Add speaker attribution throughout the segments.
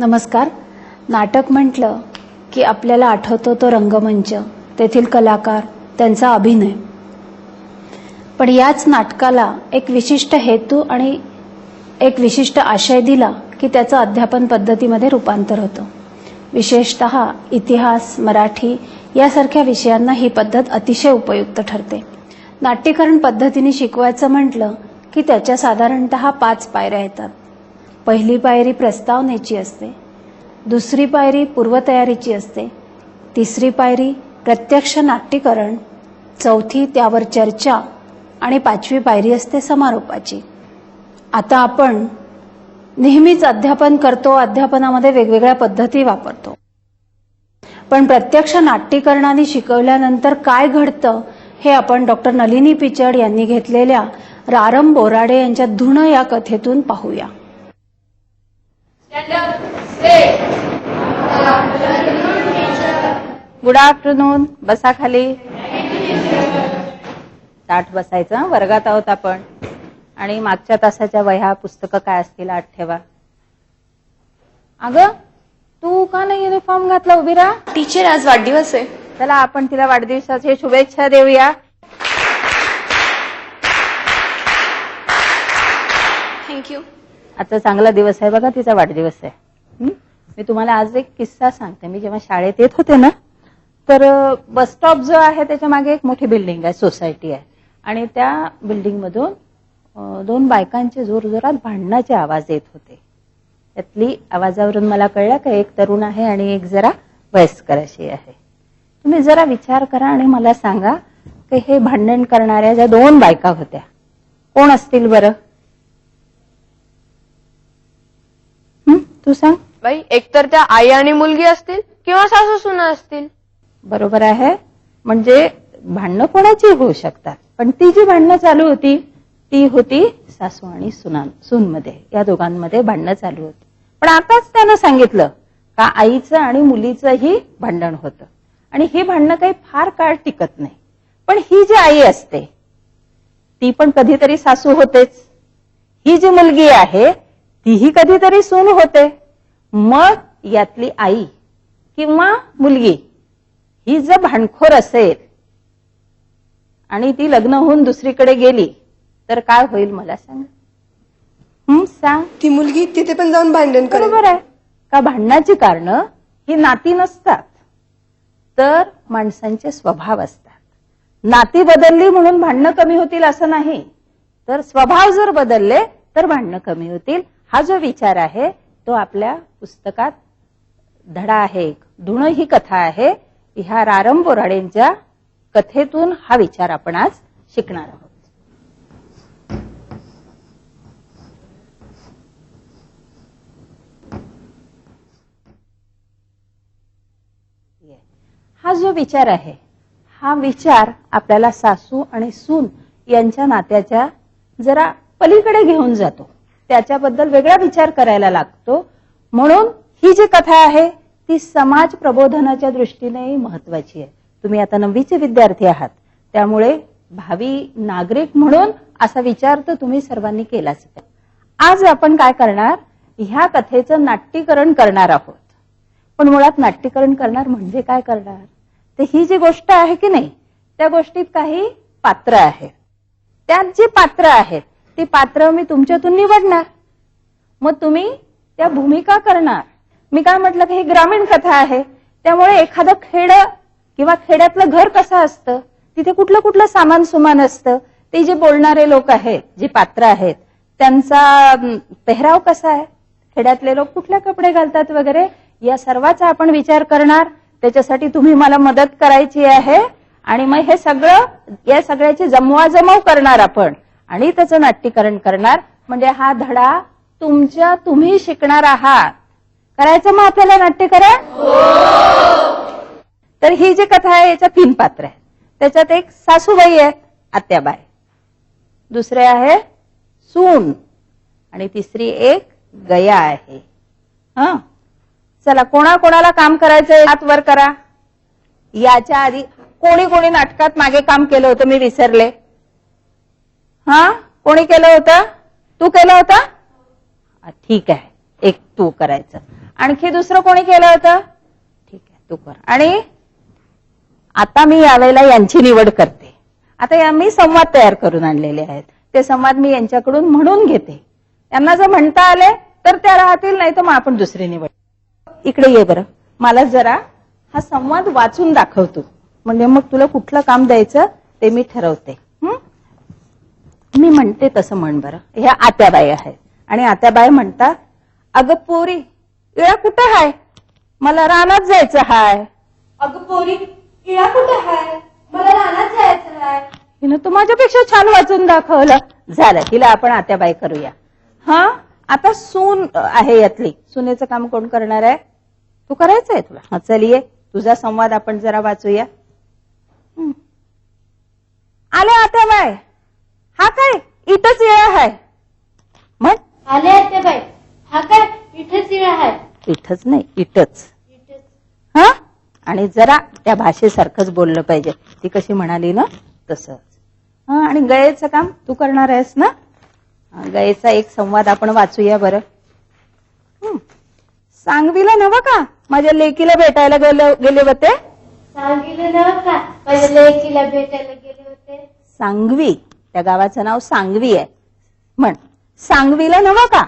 Speaker 1: नमस्कार. नाटक म्हटलं की आपल्याला आठवतो तो रंगमंच, तेथील कलाकार, त्यांचा अभिनय. पण याच नाटकाला एक विशिष्ट हेतू आणि एक विशिष्ट आशय दिला की त्याचं अध्यापन पद्धतीमध्ये रूपांतर होतं. विशेषतः इतिहास, मराठी यासारख्या विषयांना ही पद्धत अतिशय उपयुक्त ठरते. नाट्यकरण पद्धतीने शिकवायचं म्हटलं की त्याच्या साधारणतः 5 पायऱ्या येतात. पहिली पायरी प्रस्तावनेची असते, दुसरी पायरी पूर्वतयारीची असते, तिसरी पायरी प्रत्यक्ष नाट्यकरण, चौथी त्यावर चर्चा आणि 5वी पायरी असते समारोपाची. आता आपण नेहमीच अध्यापन करतो, अध्यापनामध्ये वेगवेगळ्या पद्धती वापरतो. पण प्रत्यक्ष नाट्यकरणाने शिकवल्यानंतर काय घडतं हे आपण डॉक्टर नलिनी पिचड यांनी घेतलेल्या रारम बोराडे यांच्या धुण या कथेतून पाहूया.
Speaker 2: Good afternoon. बसा खाली. ताठ बसायचं. वर्गात आहोत आपण. आणि मागच्या तासाच्या वह्या पुस्तकं काय असतील आठ ठेवा. अगं तू का नाही युनिफॉर्म घातला? उभी राहा.
Speaker 3: टीचर आज वाढदिवस आहे.
Speaker 2: चला आपण तिला वाढदिवसाच्या शुभेच्छा देऊया.
Speaker 3: थँक्यू.
Speaker 2: आजचा चांगला दिवस आहे बघा, तिचा वाढदिवस आहे. मी तुम्हाला आज एक किस्सा सांगते. मी जेव्हा शाळेत येत होते ना, तर बस स्टॉप जो आहे त्याच्या मागे एक मोठी बिल्डिंग आहे, सोसायटी आहे. आणि त्या बिल्डिंग मधून 2 बायकांचे जोरजोरात भांडणाचे आवाज येत होते. त्यातली आवाजावरून मला कळलं की एक तरुण आहे आणि एक जरा वयस्कर अशी आहे. तुम्ही जरा विचार करा आणि मला सांगा की हे भांडण करणाऱ्या ज्या 2 बायका होत्या कोण असतील बरं? तू सांग.
Speaker 3: बाई, एकतर त्या आई आणि मुलगी असतील किंवा सासू सुना असतील.
Speaker 2: बरोबर आहे. म्हणजे भांडणं कोणाची होऊ शकतात, पण ती जी भांडणं चालू होती ती होती सासू आणि सूनमध्ये. या दोघांमध्ये भांडणं चालू होती. पण आताच त्यानं सांगितलं का आईचं आणि मुलीचंही भांडण होतं. आणि ही भांडणं काही फार काळ टिकत नाही. पण ही जी आई असते ती पण कधीतरी सासू होतेच. ही जी मुलगी आहे तीही कधीतरी सून होते. मग यातली आई किंवा मुलगी ही जर भांडखोर असेल आणि ती लग्न होऊन दुसरीकडे गेली तर काय होईल मला सांग. सांग.
Speaker 4: ती मुलगी तिथे पण जाऊन भांडण करेल.
Speaker 2: बरोबर आहे का? भांडणाची कारणं ही नाती नसतात, तर माणसांचे स्वभाव असतात. नाती बदलली म्हणून भांडणं कमी होतील असं नाही, तर स्वभाव जर बदलले तर भांडणं कमी होतील. हा जो विचार आहे तो आपल्या पुस्तकात धडा आहे, धुण ही कथा आहे. ह्या रारम बोराडेंच्या कथेतून हा विचार आपण आज शिकणार आहोत. हा जो विचार आहे हा विचार आपल्याला सासू आणि सून यांच्या नात्याच्या जरा पलीकडे घेऊन जातो. त्याच्याबद्दल वेगळा विचार करायला लागतो. म्हणून ही जी कथा आहे ती समाज प्रबोधनाच्या दृष्टीने महत्वाची आहे. तुम्ही आता 9वीचे विद्यार्थी आहात, त्यामुळे भावी नागरिक म्हणून असा विचार तर तुम्ही सर्वांनी केलाच. आज आपण काय करणार, ह्या कथेचं नाट्यीकरण करणार आहोत. पण मुळात नाट्यीकरण करणार म्हणजे काय करणार, तर ही जी गोष्ट आहे की नाही त्या गोष्टीत काही पात्र आहेत. त्यात जी पात्र आहेत ती पात्र मी तुमच्यातून निवडणार. मग तुम्ही त्या भूमिका करणार. मी काय म्हटलं की ही ग्रामीण कथा आहे, त्यामुळे एखादं खेड किंवा खेड्यातलं घर कसं असतं, तिथे कुठलं कुठलं सामान सुमान असतं, ते जे बोलणारे लोक आहेत, जी पात्र आहेत, त्यांचा पेहराव कसा आहे, खेड्यातले लोक कुठले कपडे घालतात वगैरे, या सर्वाचा आपण विचार करणार. त्याच्यासाठी तुम्ही मला मदत करायची आहे. आणि मग हे सगळं, या सगळ्याची जमवाजमव करणार आपण आणि त्याचं नाट्यीकरण करणार. म्हणजे हा धडा तुम्ही शिकणार आहात. करायचं मग आपल्याला नाट्यीकरण? तर ही जी कथा आहे याच्यात 3 पात्र आहेत. त्याच्यात एक सासूबाई आहे, आत्याबाई, दुसरे आहे सून, आणि तिसरी एक गया आहे. चला, कोणाला काम करायचंय हात वर करा. याच्या आधी कोणी कोणी नाटकात मागे काम केलं होतं मी विसरले. कोणी केलं होतं? तू केलं होतं? ठीक आहे. एक तू करायचं. आणखी दुसरं कोणी केलं होतं? ठीक आहे, तू कर. आणि आता मी यावेळेला यांची निवड करते. आता मी संवाद तयार करून आणलेले आहेत. ते संवाद मी यांच्याकडून म्हणून घेते. त्यांना जर म्हणता आले तर त्या राहतील, नाही तर मग आपण दुसरी निवड. इकडे ये बरं, मला जरा हा संवाद वाचून दाखवतो, म्हणजे मग तुला कुठलं काम द्यायचं ते मी ठरवते. मी म्हणते तसं म्हण बरं. ह्या आत्याबाई आहेत आणि आत्याबाई म्हणतात, अगं पोरी इळा कुठं हाय, मला रानात जायचं हाय.
Speaker 1: अगं पोरी इळा कुठं हाय, मला रानात जायचं हाय.
Speaker 2: हिनं तू माझ्यापेक्षा छान वाचून दाखवलं. झालं, हिला आपण आत्याबाई करूया. हा, आता सून आहे यातली. सुनेचं काम कोण करणार आहे? तू करायचंय तुला. हा, चल ये, तुझा संवाद आपण जरा वाचूया. आले आत्याबाई, हा काय इथंच इळा हाय म्हण.
Speaker 1: आले आत्याबाई, हा काय इथंच इळा हाय.
Speaker 2: इथंच नाही, इथंच. हा, आणि जरा त्या भाषेसारखंच बोललं पाहिजे. ती कशी म्हणाली ना तसंच. हा, आणि गयेचं काम तू करणार आहेस ना. गयेचा एक संवाद आपण वाचूया बरं. सांगवीला नवं का माझ्या लेकीला भेटायला गेले होते.
Speaker 1: सांगितलं ना का माझ्या लेकीला भेटायला गेले होते.
Speaker 2: सांगवी, त्या गावाचं नाव सांगवी आहे. म्हण, सांगवीला नवं का.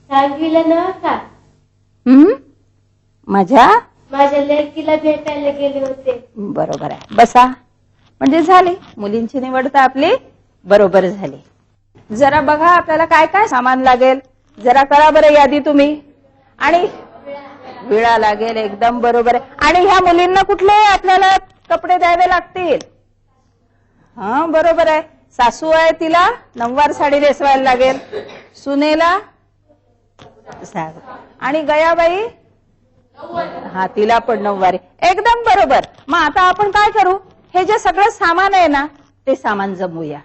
Speaker 1: सांगितलं ना का माझ्या लेकीला भेटायला गेले होते.
Speaker 2: बरोबर आहे, बसा. म्हणजे झाली मुलींची निवड तर आपली बरोबर झाली. जरा बघा आपल्याला काय काय सामान लागेल, जरा करा बरं यादी तुम्ही. आणि विळा लागेल, एकदम बरोबर आहे. आणि ह्या मुलींना कुठले आपल्याला कपडे द्यावे लागतील? हा, बरोबर आहे. सासू आहे, तिला नऊवार साडी नेसवायला लागेल. सुनेला आणि गयाबाई, हा, तिला पण नऊवारी. एकदम बरोबर. मग आता आपण काय करू, हे जे सगळं सामान आहे ना ते सामान जमवूया.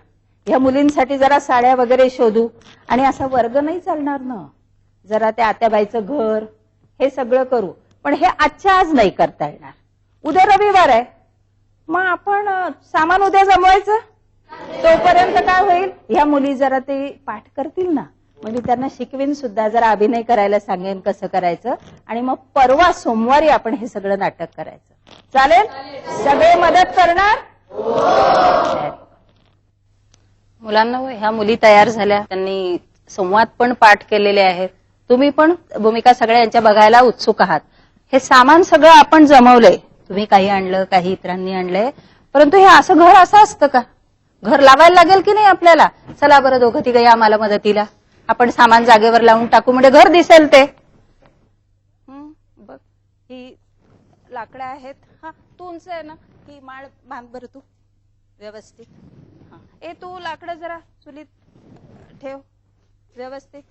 Speaker 2: ह्या मुलींसाठी जरा साड्या वगैरे शोधू. आणि असा वर्ग नाही चालणार ना, जरा त्या आत्याबाईचं घर हे सगळं करू. पण हे आजच्या आज नाही करता येणार. उद्या रविवार आहे, मग आपण सामान उद्या जमवायचं. तोपर्यंत काय होईल, ह्या मुली जरा ते पाठ करतील ना, म्हणजे त्यांना शिकवीन सुद्धा, जरा अभिनय करायला सांगेन कसं करायचं. आणि मग परवा सोमवारी आपण हे सगळं नाटक करायचं. चालेल? सगळे मदत करणार? मुलांना ह्या मुली तयार झाल्या, त्यांनी संवाद पण पाठ केलेले आहेत. तुम्ही पण भूमिका सगळ्या यांच्या बघायला उत्सुक आहात. हे सामान सगळं आपण जमवलंय. तुम्ही काही आणलं, काही इतरांनी आणलंय. परंतु हे असं घर असं असतं का? घर लावायला लागेल की नाही आपल्याला. चला बरं दोघं तिघं या मला मदतीला. आपण सामान जागेवर लावून टाकू, म्हणजे घर दिसेल ते. बघ, ही लाकडं आहेत. हा, तू उंच आहे ना, ही माळ बांध बरं तू व्यवस्थित. हा, ए तू लाकडं जरा चुलीत ठेव व्यवस्थित.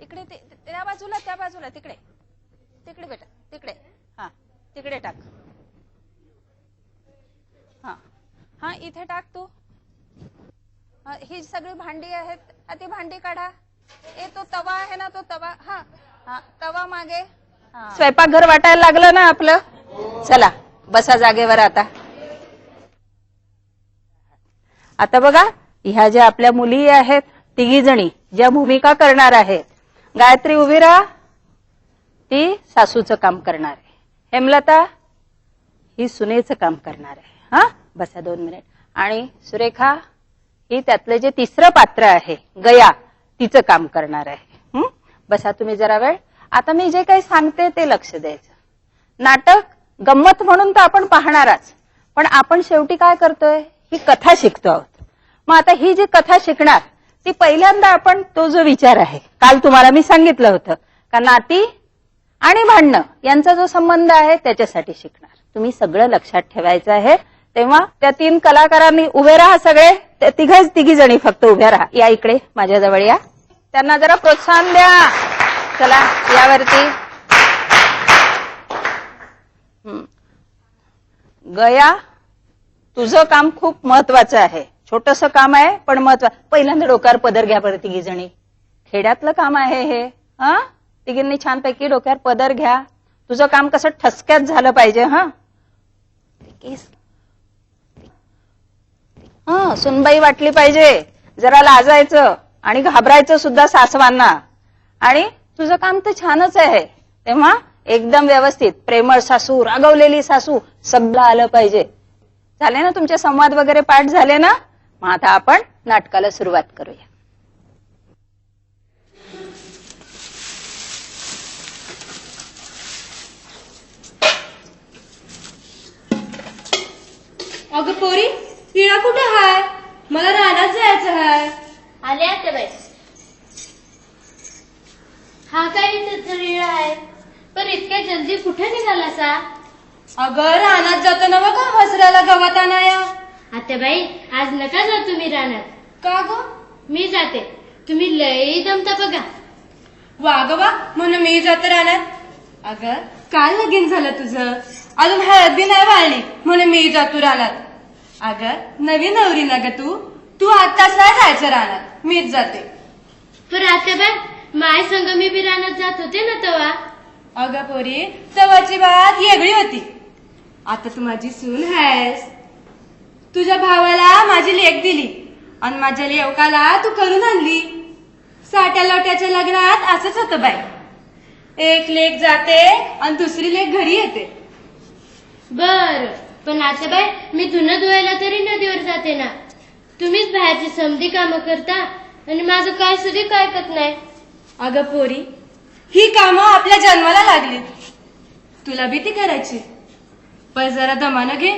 Speaker 2: इकडे त्या बाजूला, त्या बाजूला, तिकडे तिकडे बेटा, तिकडे. हा, तिकडे टाक. हा हा, इथे टाक तू. ही सगळी भांडी आहेत, ती भांडी काढा. ए तो तवा आहे ना, तो तवा. हा हा, तवा मागे. स्वयंपाकघर वाटायला लागलं ना आपलं. चला बसा जागेवर. आता बघा, ह्या ज्या आपल्या मुली आहेत तिघी जणी ज्या भूमिका करणार आहेत. गायत्री उभी राहा, ती सासूचं काम करणार आहे. हेमलता ही सुनेचं काम करणार आहे. हा, बसा 2 मिनिट. आणि सुरेखा ही त्यातलं जे तिसरं पात्र आहे गया, तिचं काम करणार आहे. बसा तुम्ही जरा वेळ. आता मी जे काही सांगते ते लक्ष द्यायचं. नाटक गंमत म्हणून तर आपण पाहणारच, पण आपण शेवटी काय करतोय, ही कथा शिकतो आहोत. मग आता ही जी कथा शिकणार ती पहिल्यांदा आपण तो जो विचार आहे, काल तुम्हाला मी सांगितलं होतं का नाती आणि भांडणं यांचा जो संबंध आहे त्याच्यासाठी शिकणार. तुम्ही सगळं लक्षात ठेवायचं आहे. तेव्हा त्या 3 कलाकारांनी उभे राहा. सगळे तिघी जणी फक्त उभ्या राहा. या इकडे माझ्याजवळ या. त्यांना जरा प्रोत्साहन द्या. चला यावरती. गया, तुझं काम खूप महत्वाचं आहे. छोटस काम आहे पण महत्वाचं. पहिल्यांदा डोक्यावर पदर घ्या बरं तिघी जणी. खेड्यातलं काम आहे हे. हा, तिघींनी छानपैकी डोक्यावर पदर घ्या. तुझं काम कसं ठसक्यात झालं पाहिजे. हा, सुनबाई वाटली पाहिजे. जरा लाजायचं आणि घाबरायचं सुद्धा सासवांना. आणि तुझं काम तर छानच आहे. तेव्हा एकदम व्यवस्थित प्रेमळ सासू, रागवलेली सासू सगळं आलं पाहिजे. झाले ना तुमचे संवाद वगैरे पाठ झाले ना? मग आता आपण नाटकाला सुरुवात करूया.
Speaker 4: अगं पोरी, हिळा कुठं हाय? मला रानात जायचं हाय.
Speaker 5: आले आता बाई. हा काय इथं रिळा आहे, पण इतक्या जल्दी कुठे निघाला सा?
Speaker 4: अगं रानात जातो ना बघा हसऱ्याला गवत आणाया.
Speaker 5: आता बाई, आज नका जाऊ तुम्ही रानात.
Speaker 4: का ग?
Speaker 5: मी जाते, तुम्ही लई दमता बघा.
Speaker 4: वा ग वा, म्हणून मी जातो रानात. अगं काल लगीन झालं तुझं, अजून हळद बी नाही वाळली म्हणून मी जातो रानात. अगं नवीन नवरी ना ग तू आत्ताच नाही जायचं रानात, मीच जाते.
Speaker 5: पण आता बाई, माय संग मी बी रानात जात होते ना तेव्हा.
Speaker 4: अगं पोरी, तवाची बात वेगळी होती. आता तू माझी सून आहेस. तुझ्या भावाला माझी लेक दिली आणि माझ्या लेवकाला तू करून आणली. साट्या लोट्याच्या लग्नात असंच होतं बाई. एक लेक जाते आणि दुसरी लेक घरी येते.
Speaker 5: बर, पण आता बाई, मी धुणं धुवायला तरी नदीवर जाते ना. तुम्हीच बाहेरची समधी कामं करता आणि माझं काय सुद्धा ऐकत नाही.
Speaker 4: अगं पोरी, ही कामं आपल्या जन्माला लागली, तुला भीती करायची. पण जरा दमानं घे.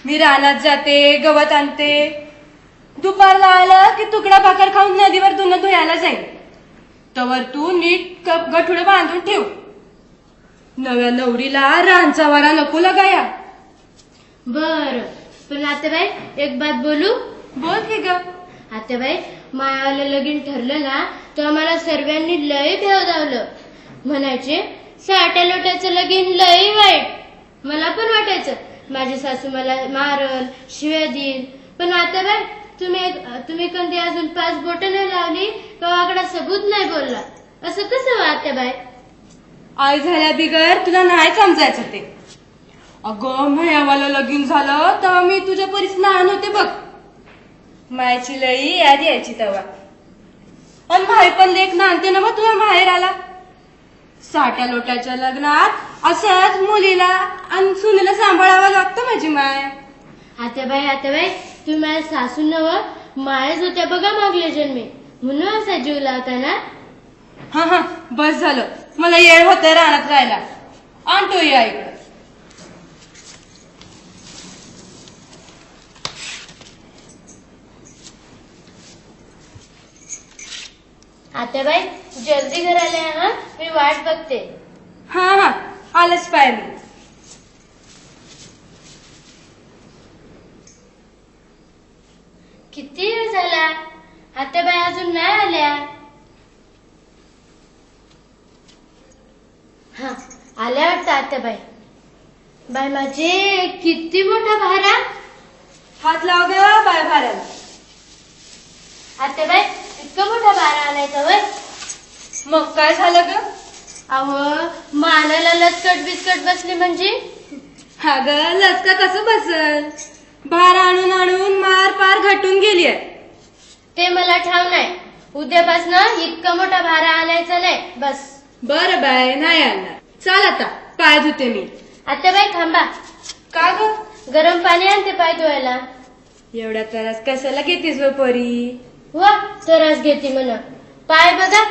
Speaker 4: मी रानात जाते, गवत आणते. दुपारला आलं की तुकडा भाकर खाऊन नदीवर धुणं धुयाला जाईल. तवर तू नीट गठुडं बांधून ठेव. नव्या नवरीला रानचा वारा नको लगाया.
Speaker 5: बर, पण आता बाई, एक बात बोलू?
Speaker 4: बोल की ग.
Speaker 5: आता बाई, मायाला लगीन ठरलं ना, तर आम्हाला सर्वांनी लय भेव धावलं. म्हणायचे साट्या लोट्याचं लगीन लय वाईट. मला पण वाटायचं माझी सासू मला मारल, शिव्या देईल. पण आता बाई, तुम्ही कधी अजून 5 बोटं नाही लावली का वाकडा सबूत नाही बोलला. असं कसं वाटतं बाई?
Speaker 4: आई झाल्या बिगर तुला नाही समजायचं ते. अगं म्यावाला लगीन झालं तेव्हा मी तुझ्या परीस लहान होते बघ. मायची लई याद यायची तेव्हा. आणि भाई पण लेख नांदते ना मग तुझ्या माहेर आला. साट्या लोट्याच्या लग्नात असंच मुलीला आणि सुनेला सांभाळावं लागतं माझी माय.
Speaker 5: आता बाई, तुम्ही माझ्या सासू नव मायाच होत्या बघा मागल्या जन्मी, म्हणून असा जीव लावता ना.
Speaker 4: हा बस झालं, मला येळ होतं रानात राहायला. आणतो या इकडं.
Speaker 5: आता बाई, जल्दी घराला या हा, मी वाट बघते.
Speaker 4: हा आलंच पाहिजे.
Speaker 5: किती वेळ झाला, आता बाई अजून नाही आल्या. हा, आल्या वाटतं आता बाई. बाई माझे किती मोठा भारा.
Speaker 4: हात लाव ग बाय भाऱ्याला.
Speaker 5: आता बाई, इतका मोठा भारा आणायचा वय.
Speaker 4: मग काय झालं ग?
Speaker 5: अहो, मानाला लचकट बिस्कट बसली म्हणजे.
Speaker 4: हा ग, लचका कसं बसल? भार आणून आणून मार पार घटून गेली आहे.
Speaker 5: ते मला ठाव नाही. उद्यापासून इतका मोठा भारा आणायचा नाही बस.
Speaker 4: बरं बाय, नाही आणणार. चाल आता पाय धुते मी.
Speaker 5: आता बाई थांबा.
Speaker 4: का ग?
Speaker 5: गरम पाणी आणते पाय धुवायला.
Speaker 4: एवढा त्रास कशाला घेतीस व परी?
Speaker 5: वा, त्रास घेते म्हणा. पाय बघा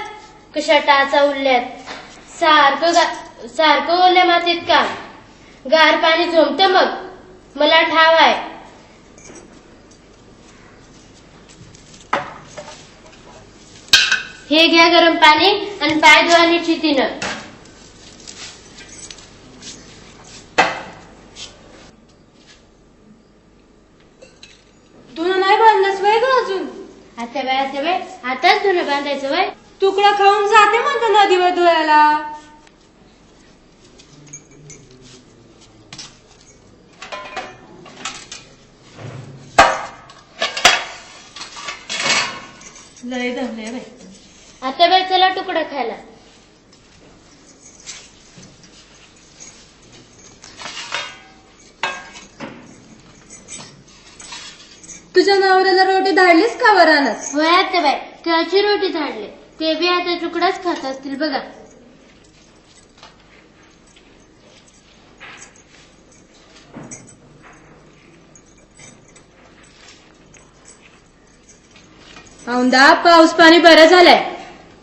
Speaker 5: कशा टाचा उरल्यात. सारखं ओल्या मातीत काम. गार पाणी झोमत मग. मला ठाव आहे. हे घ्या गरम पाणी आणि पाय धुवा चितीनं.
Speaker 4: धुणं नाही बांधलंस वय ग अजून?
Speaker 5: आता बाई, आताच धुणं बांधायचं वय.
Speaker 4: तुकडा खाऊन जाते म्हणतो नदीवर धुवायला. लय दमले बाई.
Speaker 5: आता बाई चला तुकडा खायला.
Speaker 4: तुझ्या नवऱ्याला रोटी धाडलीस का वरानच?
Speaker 5: होय आता बाई, त्याची रोटी झाडले. ते बी आता तुकडाच खात असतील बघा.
Speaker 4: औंदा पाऊस पाणी बरं झालंय,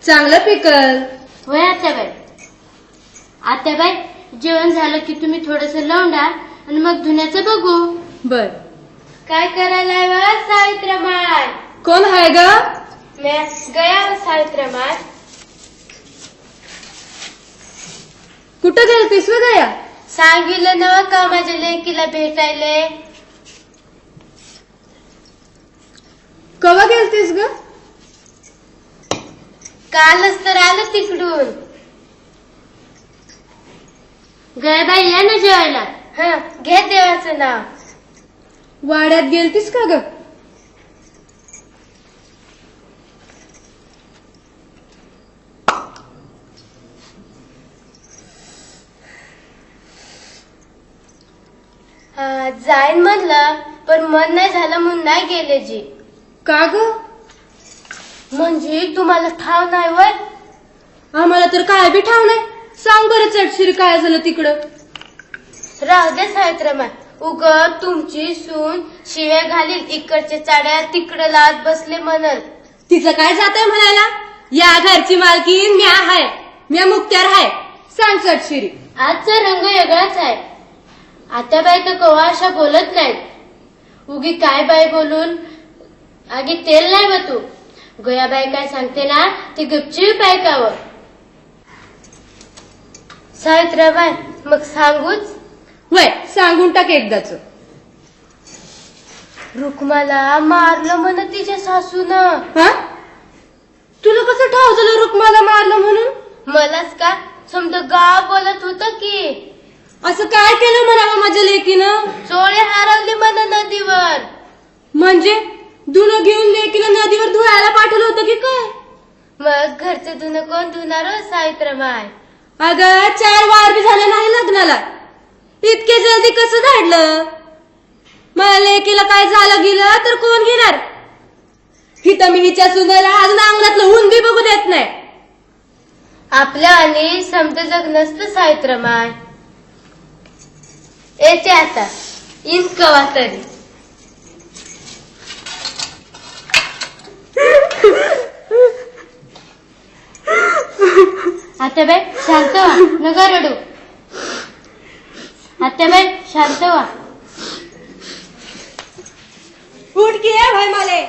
Speaker 4: चांगलं पिकल.
Speaker 5: होय आत्याबाई. आत्याबाई, जेवण झालं की तुम्ही थोडस लावून आणि मग धुण्याचं बघू.
Speaker 4: बर.
Speaker 5: काय करायलाय वा सावित्रमाय?
Speaker 4: कोण आहे ग?
Speaker 5: मैं गया व सावित्रमाय.
Speaker 4: कुठं गेलतीस व गया?
Speaker 5: सांगितलं नव का माझ्या लेकीला भेटायले.
Speaker 4: कवा गेलतीस ग?
Speaker 5: कालच तर आलं तिकडून. गयाबाई या ना जेवायला. हा, घे देवाचं नाव.
Speaker 4: वाड्यात गेलतीस का ग?
Speaker 5: जाईन म्हणलं पण मन नाही झालं म्हणून नाही गेले जी.
Speaker 4: का ग?
Speaker 5: म्हणजे तुम्हाला ठाव नाही वय?
Speaker 4: आम्हाला तर काय बी ठाव नाही. सांग बरं चटशिरी काय झालं तिकडं.
Speaker 5: राहू दे सावित्रमाय. उग तुमची सून शिव्या घालील, इकडच्या चाड्या तिकडं लावत बसले म्हणल.
Speaker 4: तिचं काय जातंय म्हणायला? या घरची मालकीन म्या हाय, म्या मुक्त्यार हाय. सांग चटशिरी.
Speaker 5: आजचा रंग वेगळाच आहे. आत्याबाई तर कवा अशा बोलत नाहीत. उगी काय बाई बोलून आगी तेल नाही व तू. गयाबाई काय सांगते ना ते गपचीप ऐकावं. सावित्राबाई, मग सांगूच.
Speaker 4: वय सांगून टाक एकदाच.
Speaker 5: रुक्माला मारलं म्हण तिच्या सासून.
Speaker 4: हा? तुला कसं ठाव झालं रुक्माला मारलं म्हणून?
Speaker 5: मलाच का, समजा गाव बोलत होत की.
Speaker 4: असं काय केलं म्हणावं माझ्या लेकीनं?
Speaker 5: चोळे हरवली म्हण नदीवर.
Speaker 4: म्हणजे धुणं घेऊन लेकीला नदीवर धुवायला पाठवलं होतं की काय?
Speaker 5: मग घरचं धुणं कोण धुणार हो सावित्रमाय?
Speaker 4: अगं 4 वार बी झाले नाही लग्नाला, इतके जल्दी कसं धाडलं? मला लेकीला काय झालं गेलं तर कोण घेणार? हिथं मी हिच्या सुनेला अजून अंगणातलं ऊन बी बघू देत नाही.
Speaker 5: आपल्या आणि समज जग नसतं सावित्रमाय. येते आता, इन कवा तरी. आत्याबाई शांत व्हा, नका रडू. आत्याबाई शांत व्हा.
Speaker 4: उठ की आहे भाई माले.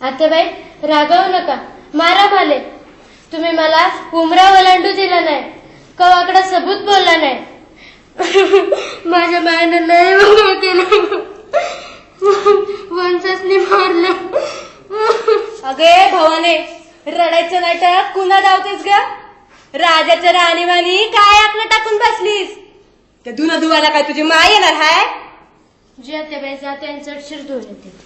Speaker 5: आत्याबाई रागावू नका, मारा माले. तुम्ही मला उमरा ओलांडू दिला नाही, कवाकडा सबूत बोलला नाही. माझ्या मायानं लय वेगळं केलं, वंशसनी मारलं.
Speaker 4: अगे भवाने, रडायचं नाटक कुणा धावतेस ग? राजाच्या राणीवाणी काय आपलं टाकून बसलीस? त्या धुणं धुवायला काय तुझी माय येणार हाय?
Speaker 5: जी आत्याबाई जाते आणि चटशिर धुवून येते.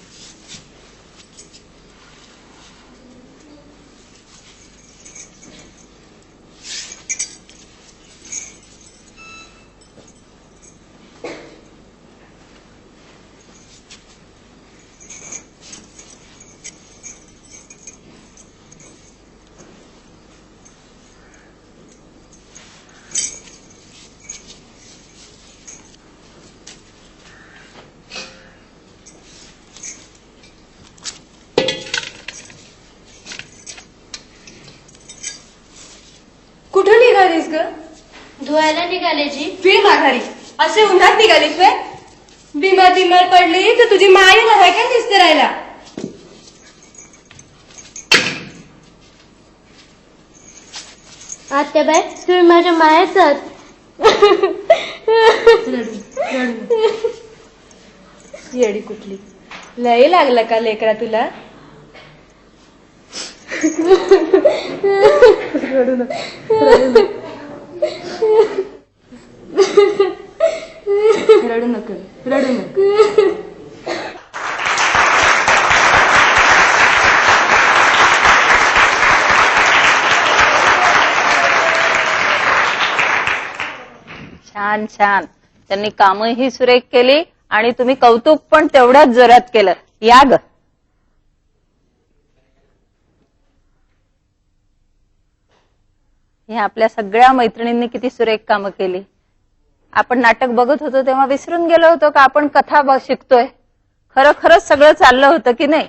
Speaker 4: कुठं निघालीस ग?
Speaker 5: धुवायला निघाले जी.
Speaker 4: फिर माघारी. असे उन्हात निघालीस वे? बिमार पडली तर तुझी माय येणार आहे का दिसते राहायला?
Speaker 5: आत्याबाई तुम्ही माझ्या मायाच आहात.
Speaker 4: येडी कुठली, लय लागला का लेकरा तुला? रडू नको, रडू नको, रडू नको.
Speaker 2: छान छान. त्यांनी कामही सुरेख केली आणि तुम्ही कौतुक पण तेवढ्याच जोरात केलं. या ग. ह्या आपल्या सगळ्या मैत्रिणींनी किती सुरेख कामं केली. आपण नाटक बघत होतो तेव्हा विसरून गेलो होतो का आपण कथा शिकतोय. खरंच सगळं चाललं होतं की नाही.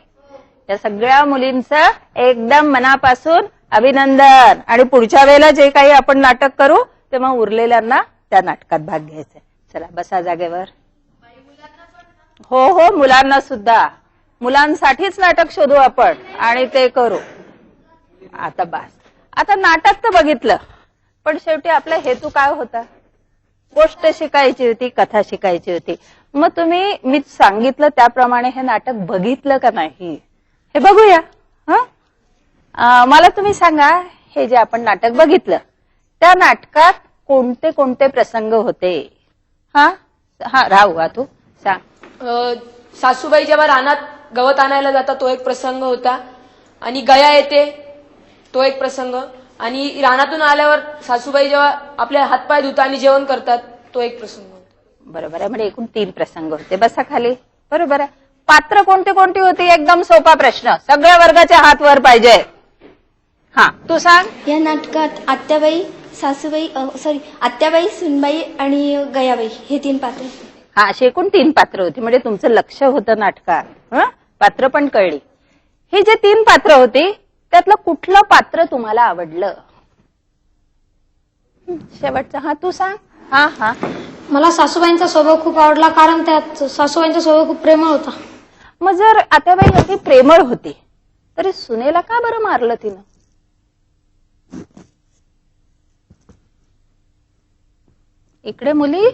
Speaker 2: या सगळ्या मुलींचं एकदम मनापासून अभिनंदन. आणि पुढच्या वेळेला जे काही आपण नाटक करू तेव्हा उरलेल्यांना त्या नाटकात भाग घ्यायचा. चला बसा जागेवर. हो मुलांना सुद्धा. मुलांसाठीच नाटक शोधू आपण आणि ते करू. आता बस. आता नाटक तर बघितलं पण शेवटी आपला हेतू काय होता. गोष्ट शिकायची होती, कथा शिकायची होती. मग तुम्ही मी सांगितलं त्याप्रमाणे हे नाटक बघितलं का नाही हे बघूया. मला तुम्ही सांगा, हे जे आपण नाटक बघितलं त्या नाटकात कोणते कोणते प्रसंग होते. राहू तू सांग.
Speaker 4: सासूबाई जेव्हा रानात गवत आणायला जातात तो एक प्रसंग होता. आणि गया येते तो एक प्रसंग. आणि रानातून आल्यावर सासूबाई जेव्हा आपले हातपाय धुतात आणि जेवण करतात तो एक प्रसंग होता.
Speaker 2: बरोबर आहे. म्हणजे एकूण 3 प्रसंग होते. बसा खाली. बरोबर आहे. पात्र कोणती कोणती होती. एकदम सोपा प्रश्न. सगळ्या वर्गाच्या हात वर पाहिजे. तू सांग.
Speaker 5: या नाटकात आत्याबाई, सासूबाई, आत्याबाई, सुनबाई आणि गयाबाई हे 3 पात्र.
Speaker 2: अशी एकूण 3 पात्र होती. म्हणजे तुमचं लक्ष होतं नाटकात. पात्र पण कळली. ही जे 3 पात्र होती त्यातलं कुठलं पात्र तुम्हाला आवडलं. शेवटचं तू सांग.
Speaker 6: मला सासूबाईंचा स्वभाव खूप आवडला कारण त्यात सासूबाईंचा स्वभाव खूप प्रेमळ होता.
Speaker 2: मग जर आत्याबाई एवढी प्रेमळ होती तरी सुनेला का बरं मारलं तिनं. इकडे मुली.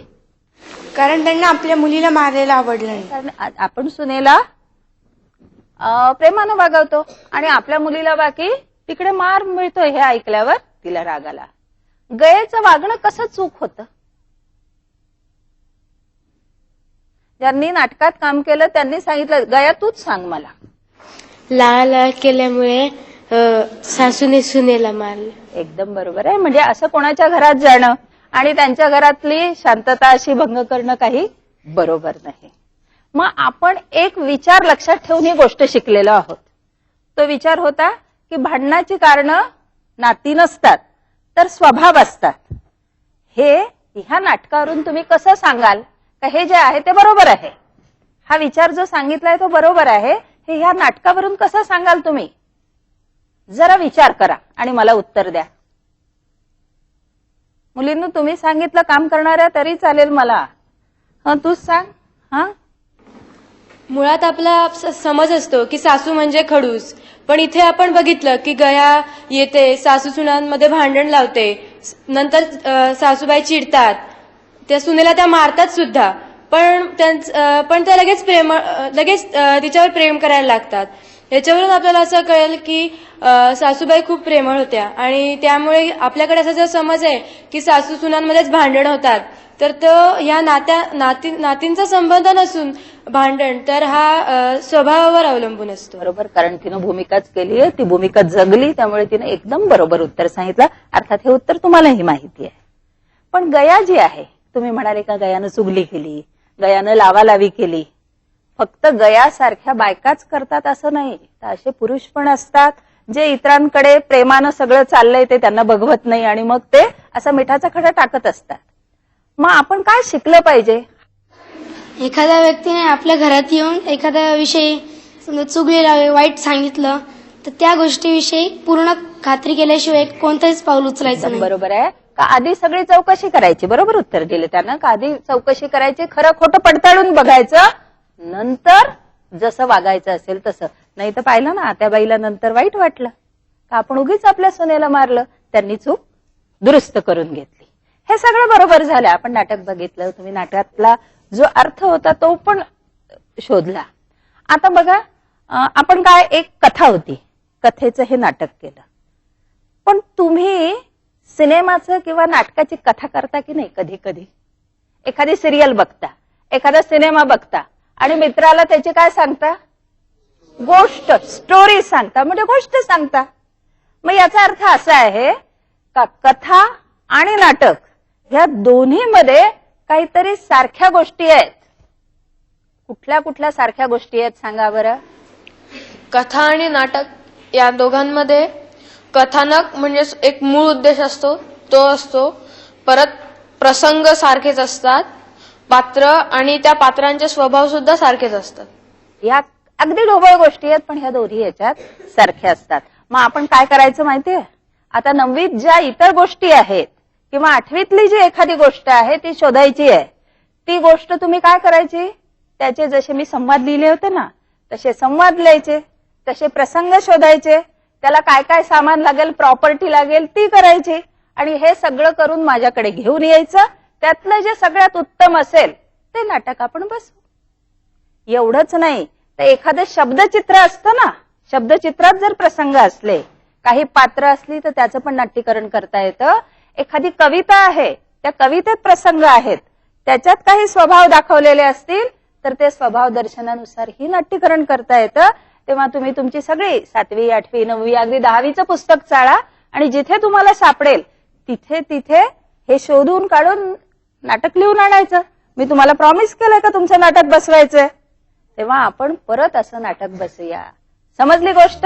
Speaker 7: कारण त्यांना आपल्या मुलीला मारायला आवडलं नाही.
Speaker 2: कारण आपण सुनेला प्रेमानं वागवतो आणि आपल्या मुलीला बाकी तिकडे मार मिळतोय हे ऐकल्यावर तिला राग आला. गयेचं वागणं कसं चूक होतं. ज्यांनी नाटकात काम केलं त्यांनी सांगितलं गया तूच सांग मला.
Speaker 5: लाळ केल्यामुळे सासूने सुनेला मारलं.
Speaker 2: एकदम बरोबर आहे. म्हणजे असं कोणाच्या घरात जाणं आणि त्यांच्या घरातली शांतता अशी भंग करणं काही बरोबर नाही. मग आपण एक विचार लक्षात ठेवून ही गोष्ट शिकलेलो आहोत. तो विचार होता की भांडणाची कारणं नाती नसतात तर स्वभाव असतात. हे ह्या नाटकावरून तुम्ही कसं सांगाल का हे जे आहे ते बरोबर आहे. हा विचार जो सांगितलाय तो बरोबर आहे हे ह्या नाटकावरून कसं सांगाल तुम्ही. जरा विचार करा आणि मला उत्तर द्या. मुलींनो तुम्ही सांगितलं काम करणाऱ्या तरी चालेल मला. तूच सांग.
Speaker 4: मुळात आपला समज असतो की सासू म्हणजे खडूस. पण इथे आपण बघितलं की गया येते, सासू सुनांमध्ये भांडण लावते. नंतर सासूबाई चिडतात, त्या सुनेला त्या मारतात सुद्धा. पण त्या लगेच तिच्यावर प्रेम करायला लागतात. याच्यावरून आपल्याला असं कळेल की सासूबाई खूप प्रेमळ होत्या. आणि त्यामुळे आपल्याकडे असा जर समज आहे की सासू सुनांमध्येच भांडण होतात तर तो ह्या नातींचा संबंध नसून भांडण तर हा स्वभावावर अवलंबून असतो.
Speaker 2: बरोबर. कारण तिनं भूमिकाच केली आहे, ती भूमिका जगली, त्यामुळे तिनं एकदम बरोबर उत्तर सांगितलं. अर्थात हे उत्तर तुम्हालाही माहिती आहे. पण गया जी आहे तुम्ही म्हणाले का गयानं चुगली केली, गयानं लावालावी केली. फक्त गयासारख्या बायकाच करतात असं नाही, तर असे पुरुष पण असतात जे इतरांकडे प्रेमानं सगळं चाललंय ते त्यांना बघवत नाही आणि मग ते असं मिठाचा खडा टाकत असतात. मग आपण काय शिकलं पाहिजे.
Speaker 6: एखाद्या व्यक्तीने आपल्या घरात येऊन एखाद्या विषयी समजा चुकलेला वाईट सांगितलं तर त्या गोष्टीविषयी पूर्ण खात्री केल्याशिवाय कोणतंच पाऊल उचलायचं नाही.
Speaker 2: बरोबर आहे. का आधी सगळी चौकशी करायची. बरोबर उत्तर दिले त्यानं. का आधी चौकशी करायची, खरं खोटं पडताळून बघायचं, नंतर जसं वागायचं असेल तसं. नाही तर पाहिलं ना त्या बाईला नंतर वाईट वाटलं का आपण उगीच आपल्या सुनेला मारलं. त्यांनी चूक दुरुस्त करून घेतली. हे सगळं बरोबर झालं. आपण नाटक बघितलं, तुम्ही नाटकातला जो अर्थ होता तो पण शोधला. आता बघा आपण काय एक कथा होती, कथेचं हे नाटक केलं. पण तुम्ही सिनेमाचं किंवा नाटकाची कथा करता की नाही. कधी कधी एखादी सिरियल बघता, एखादा सिनेमा बघता आणि मित्राला त्याची काय सांगता, गोष्ट, स्टोरी सांगता, म्हणजे गोष्ट सांगता. मग याचा अर्थ असा आहे का कथा आणि नाटक ह्या दोन्हीमध्ये काहीतरी सारख्या गोष्टी आहेत. कुठल्या कुठल्या सारख्या गोष्टी आहेत सांगा बरं.
Speaker 3: कथा आणि नाटक या दोघांमध्ये कथानक म्हणजे एक मूळ उद्देश असतो, तो असतो. परत प्रसंग सारखेच असतात, पात्र आणि त्या पात्रांचे स्वभाव सुद्धा सारखेच असतात.
Speaker 2: या अगदी ढोबळ गोष्टी आहेत, पण ह्या दोन्ही याच्यात सारख्या असतात. मग आपण काय करायचं माहितीये, आता 9वीत ज्या इतर गोष्टी आहेत किंवा 8वीतली जी एखादी गोष्ट आहे ती शोधायची आहे. ती गोष्ट तुम्ही काय करायची, त्याचे जसे मी संवाद लिहिले होते ना तसे संवाद लिहायचे, तसे प्रसंग शोधायचे, त्याला काय काय सामान लागेल, प्रॉपर्टी लागेल ती करायची, आणि हे सगळं करून माझ्याकडे घेऊन यायचं. त्यातलं जे सगळ्यात उत्तम असेल ते नाटक आपण बसवू. एवढंच नाही तर एखादं शब्दचित्र असतं ना, शब्दचित्रात जर प्रसंग असले, काही पात्र असली तर त्याचं पण नाट्यीकरण करता येतं. एखादी कविता आहे, त्या कवितेत प्रसंग आहेत, त्याच्यात काही स्वभाव दाखवलेले असतील तर ते स्वभाव दर्शनानुसार ही नाट्यीकरण करता येतं. तेव्हा तुम्ही तुमची सगळी 7वी, 8वी, 9वी, अगदी 10वीचं पुस्तक चाळा आणि जिथे तुम्हाला सापडेल तिथे तिथे हे शोधून काढून नाटक लिहून आणायचं. मी तुम्हाला प्रॉमिस केलंय का तुमचं नाटक बसवायचंय. तेव्हा आपण परत असं नाटक बसूया. समजली गोष्ट?